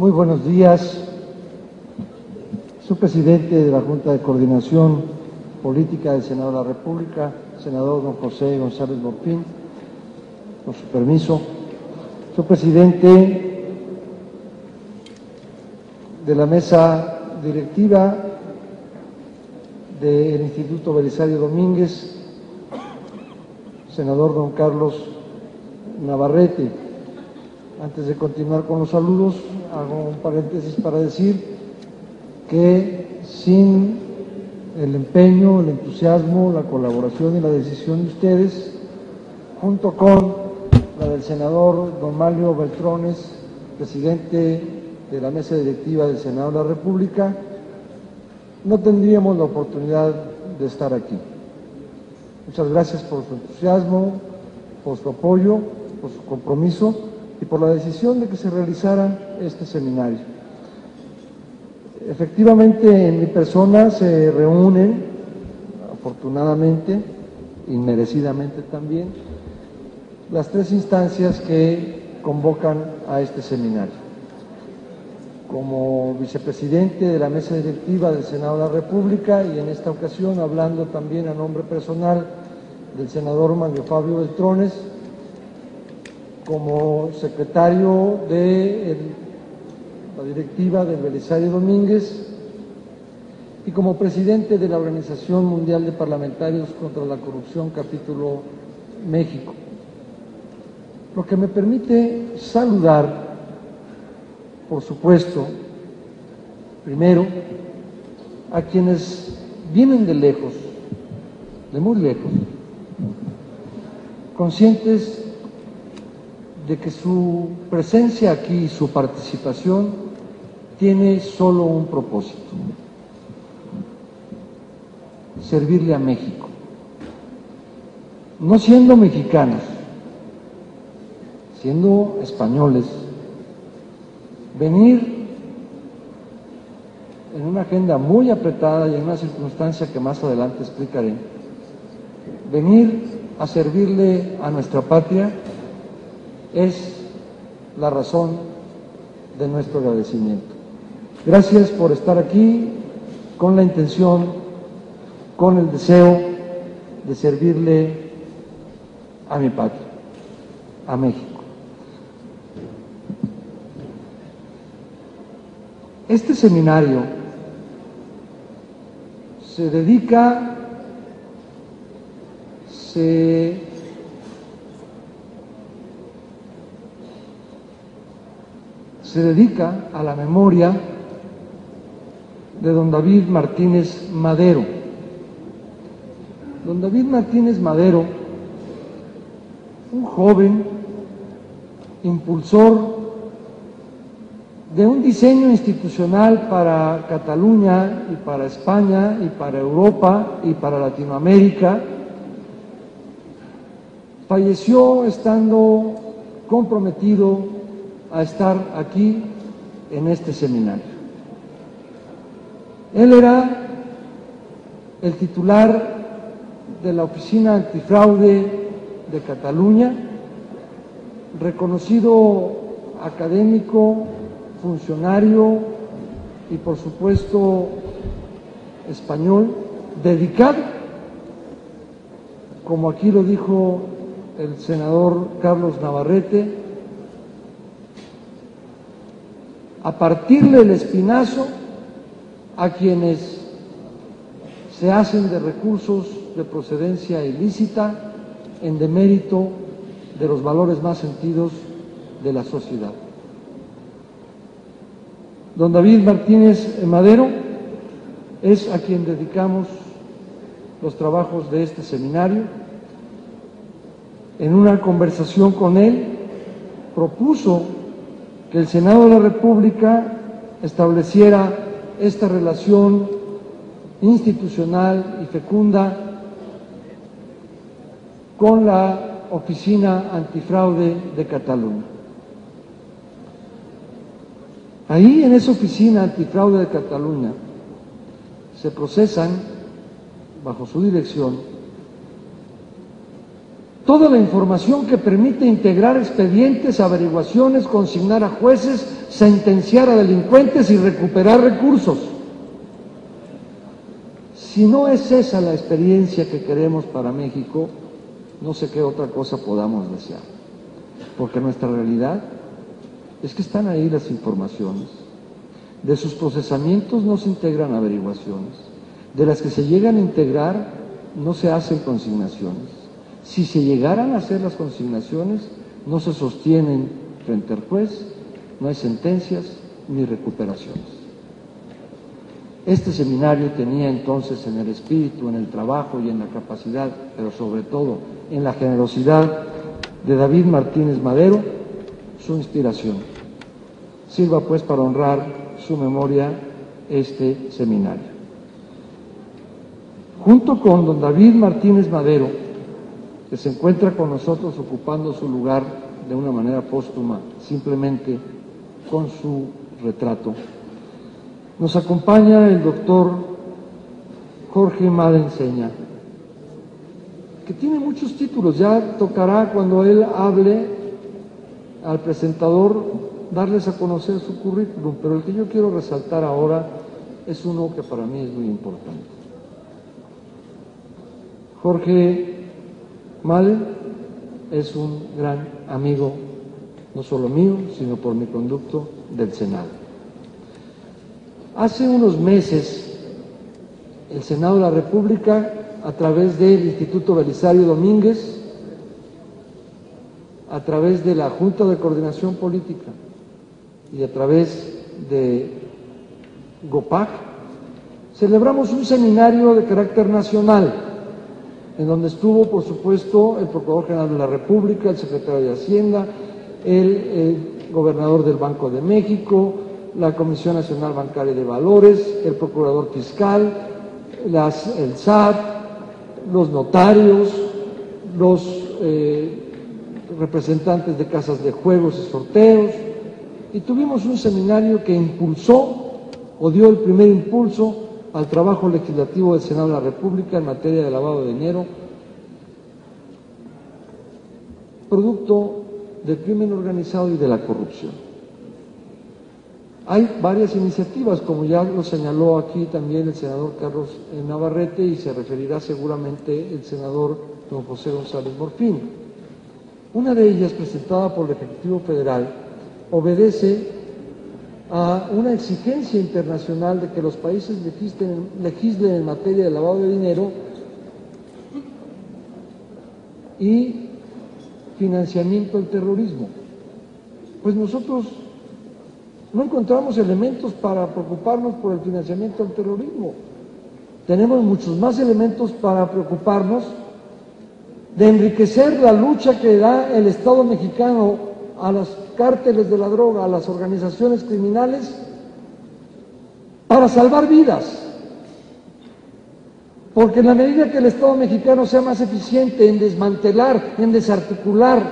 Muy buenos días. Soy presidente de la Junta de Coordinación Política del Senado de la República, senador don José González Borfín, con su permiso. Soy presidente de la mesa directiva del Instituto Belisario Domínguez, senador don Carlos Navarrete. Antes de continuar con los saludos, hago un paréntesis para decir que sin el empeño, el entusiasmo, la colaboración y la decisión de ustedes, junto con la del senador don Mario Beltrones, presidente de la mesa directiva del Senado de la República, no tendríamos la oportunidad de estar aquí. Muchas gracias por su entusiasmo, por su apoyo, por su compromiso y por la decisión de que se realizara este seminario. Efectivamente, en mi persona se reúnen, afortunadamente, inmerecidamente también, las tres instancias que convocan a este seminario. Como vicepresidente de la mesa directiva del Senado de la República y en esta ocasión hablando también a nombre personal del senador Mario Fabio Beltrones, como secretario de la directiva del Belisario Domínguez y como presidente de la Organización Mundial de Parlamentarios contra la Corrupción, capítulo México. Lo que me permite saludar, por supuesto, primero, a quienes vienen de lejos, de muy lejos, conscientes de que su presencia aquí, su participación, tiene solo un propósito: servirle a México. No siendo mexicanos, siendo españoles, venir en una agenda muy apretada y en una circunstancia que más adelante explicaré, venir a servirle a nuestra patria es la razón de nuestro agradecimiento. Gracias por estar aquí con la intención, con el deseo de servirle a mi patria, a México. Este seminario se dedica, a la memoria de don David Martínez Madero. Don David Martínez Madero, un joven impulsor de un diseño institucional para Cataluña y para España y para Europa y para Latinoamérica, falleció estando comprometido a estar aquí en este seminario. Él era el titular de la Oficina Antifraude de Cataluña, reconocido académico, funcionario y por supuesto español, dedicado, como aquí lo dijo el senador Carlos Navarrete, a partirle el espinazo a quienes se hacen de recursos de procedencia ilícita en demérito de los valores más sentidos de la sociedad. Don David Martínez Madero es a quien dedicamos los trabajos de este seminario. En una conversación con él propuso que el Senado de la República estableciera esta relación institucional y fecunda con la Oficina Antifraude de Cataluña. Ahí, en esa Oficina Antifraude de Cataluña, se procesan, bajo su dirección, toda la información que permite integrar expedientes, averiguaciones, consignar a jueces, sentenciar a delincuentes y recuperar recursos. Si no es esa la experiencia que queremos para México, no sé qué otra cosa podamos desear, porque nuestra realidad es que están ahí las informaciones, de sus procesamientos no se integran averiguaciones, de las que se llegan a integrar no se hacen consignaciones. Si se llegaran a hacer las consignaciones, no se sostienen frente al juez, no hay sentencias ni recuperaciones. Este seminario tenía entonces en el espíritu, en el trabajo y en la capacidad, pero sobre todo en la generosidad de David Martínez Madero, su inspiración. Sirva pues para honrar su memoria este seminario. Junto con don David Martínez Madero, que se encuentra con nosotros ocupando su lugar de una manera póstuma, simplemente con su retrato, nos acompaña el doctor Jorge Made Enseña, que tiene muchos títulos. Ya tocará cuando él hable al presentador darles a conocer su currículum, pero el que yo quiero resaltar ahora es uno que para mí es muy importante. Jorge Made es un gran amigo, no solo mío, sino por mi conducto del Senado. Hace unos meses, el Senado de la República, a través del Instituto Belisario Domínguez, a través de la Junta de Coordinación Política y a través de GOPAC, celebramos un seminario de carácter nacional, en donde estuvo, por supuesto, el Procurador General de la República, el Secretario de Hacienda, el Gobernador del Banco de México, la Comisión Nacional Bancaria de Valores, el Procurador Fiscal, el SAT, los notarios, los representantes de casas de juegos y sorteos, y tuvimos un seminario que impulsó o dio el primer impulso al trabajo legislativo del Senado de la República en materia de lavado de dinero, producto del crimen organizado y de la corrupción. Hay varias iniciativas, como ya lo señaló aquí también el senador Carlos Navarrete, y se referirá seguramente el senador don José González Morfín. Una de ellas, presentada por el Ejecutivo Federal, obedece a una exigencia internacional de que los países legislen en materia de lavado de dinero y financiamiento del terrorismo. Pues nosotros no encontramos elementos para preocuparnos por el financiamiento del terrorismo. Tenemos muchos más elementos para preocuparnos de enriquecer la lucha que da el Estado mexicano a los cárteles de la droga, a las organizaciones criminales, para salvar vidas. Porque en la medida que el Estado mexicano sea más eficiente en desmantelar, en desarticular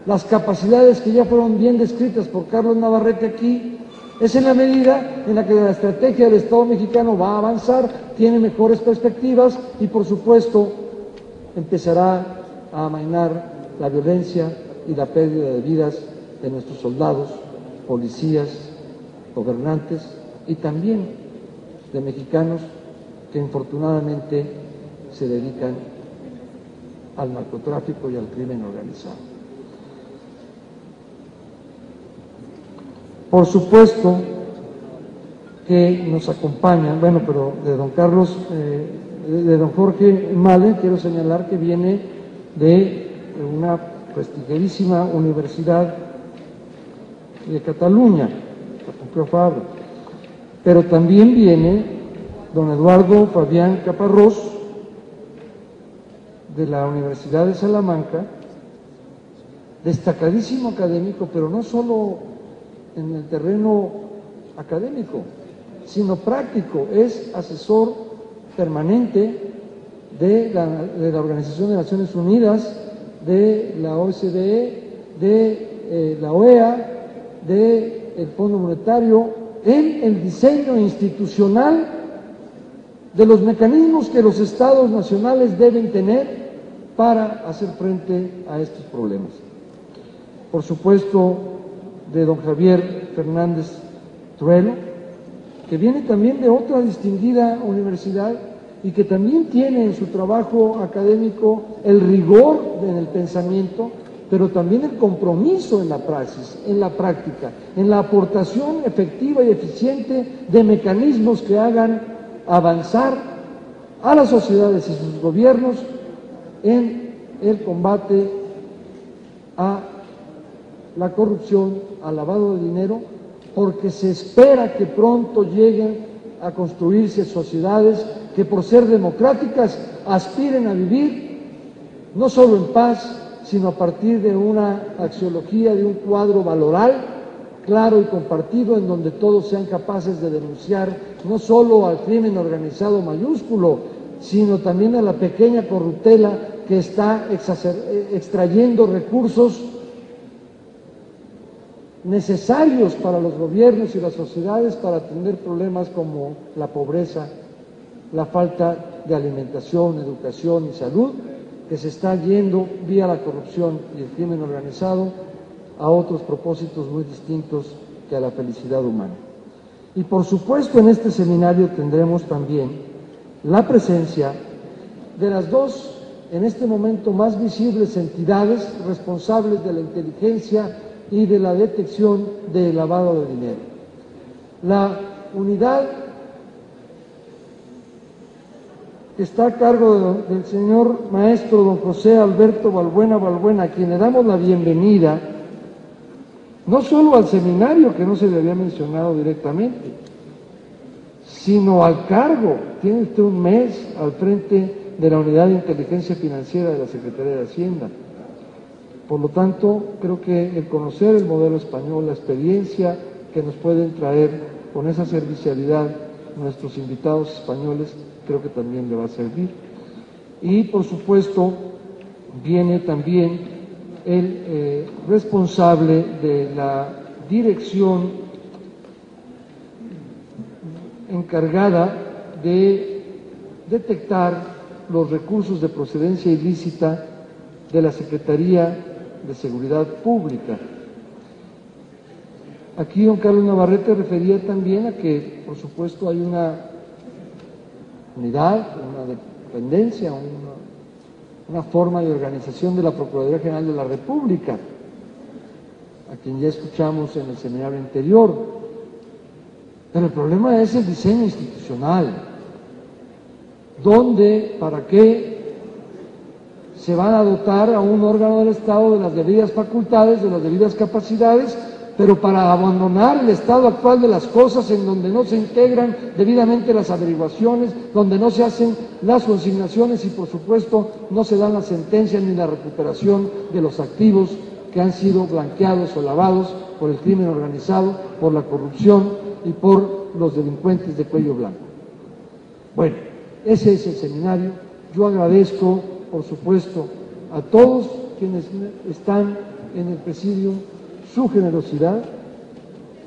las capacidades que ya fueron bien descritas por Carlos Navarrete aquí, es en la medida en la que la estrategia del Estado mexicano va a avanzar, tiene mejores perspectivas y, por supuesto, empezará a amainar la violencia y la pérdida de vidas de nuestros soldados, policías, gobernantes y también de mexicanos que infortunadamente se dedican al narcotráfico y al crimen organizado. Por supuesto que nos acompañan, bueno, pero de don Carlos, de don Jorge Made, quiero señalar que viene de una prestigiosísima universidad de Cataluña, la Pompeu Fabra, pero también viene don Eduardo Fabián Caparrós, de la Universidad de Salamanca, destacadísimo académico, pero no solo en el terreno académico, sino práctico. Es asesor permanente de la Organización de Naciones Unidas, de la OCDE, de la OEA, del Fondo Monetario, en el diseño institucional de los mecanismos que los estados nacionales deben tener para hacer frente a estos problemas. Por supuesto, de don Javier Fernández Truelo, que viene también de otra distinguida universidad y que también tiene en su trabajo académico el rigor en el pensamiento, pero también el compromiso en la praxis, en la práctica, en la aportación efectiva y eficiente de mecanismos que hagan avanzar a las sociedades y sus gobiernos en el combate a la corrupción, al lavado de dinero, porque se espera que pronto lleguen a construirse sociedades que, por ser democráticas, aspiren a vivir no solo en paz, sino a partir de una axiología, de un cuadro valoral claro y compartido, en donde todos sean capaces de denunciar no solo al crimen organizado mayúsculo, sino también a la pequeña corruptela que está extrayendo recursos necesarios para los gobiernos y las sociedades para atender problemas como la pobreza, la falta de alimentación, educación y salud, que se está yendo vía la corrupción y el crimen organizado a otros propósitos muy distintos que a la felicidad humana. Y por supuesto en este seminario tendremos también la presencia de las dos, en este momento más visibles entidades responsables de la inteligencia y de la detección del lavado de dinero. La unidad que está a cargo del señor maestro don José Alberto Balbuena, a quien le damos la bienvenida, no solo al seminario, que no se le había mencionado directamente, sino al cargo. Tiene usted un mes al frente de la Unidad de Inteligencia Financiera de la Secretaría de Hacienda. Por lo tanto, creo que el conocer el modelo español, la experiencia que nos pueden traer con esa servicialidad nuestros invitados españoles, creo que también le va a servir. Y, por supuesto, viene también el responsable de la dirección encargada de detectar los recursos de procedencia ilícita de la Secretaría de Seguridad Pública. Aquí don Carlos Navarrete refería también a que, por supuesto, hay una unidad, una dependencia, una forma de organización de la Procuraduría General de la República, a quien ya escuchamos en el seminario anterior. Pero el problema es el diseño institucional. ¿Dónde, para qué se van a dotar a un órgano del Estado de las debidas facultades, de las debidas capacidades, pero para abandonar el estado actual de las cosas, en donde no se integran debidamente las averiguaciones, donde no se hacen las consignaciones y, por supuesto, no se dan las sentencias ni la recuperación de los activos que han sido blanqueados o lavados por el crimen organizado, por la corrupción y por los delincuentes de cuello blanco? Bueno, ese es el seminario. Yo agradezco, por supuesto, a todos quienes están en el presidium su generosidad.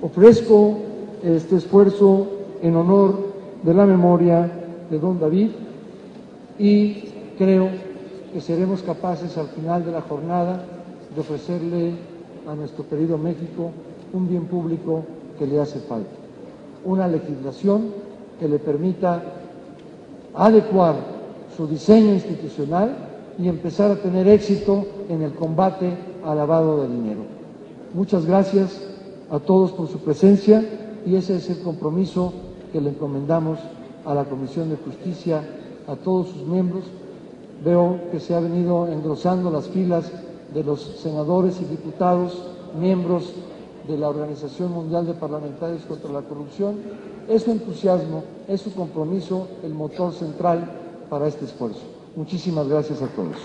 Ofrezco este esfuerzo en honor de la memoria de don David y creo que seremos capaces al final de la jornada de ofrecerle a nuestro querido México un bien público que le hace falta, una legislación que le permita adecuar su diseño institucional y empezar a tener éxito en el combate al lavado de dinero. Muchas gracias a todos por su presencia y ese es el compromiso que le encomendamos a la Comisión de Justicia, a todos sus miembros. Veo que se ha venido engrosando las filas de los senadores y diputados, miembros de la Organización Mundial de Parlamentarios contra la Corrupción. Es su entusiasmo, es su compromiso el motor central para este esfuerzo. Muchísimas gracias a todos.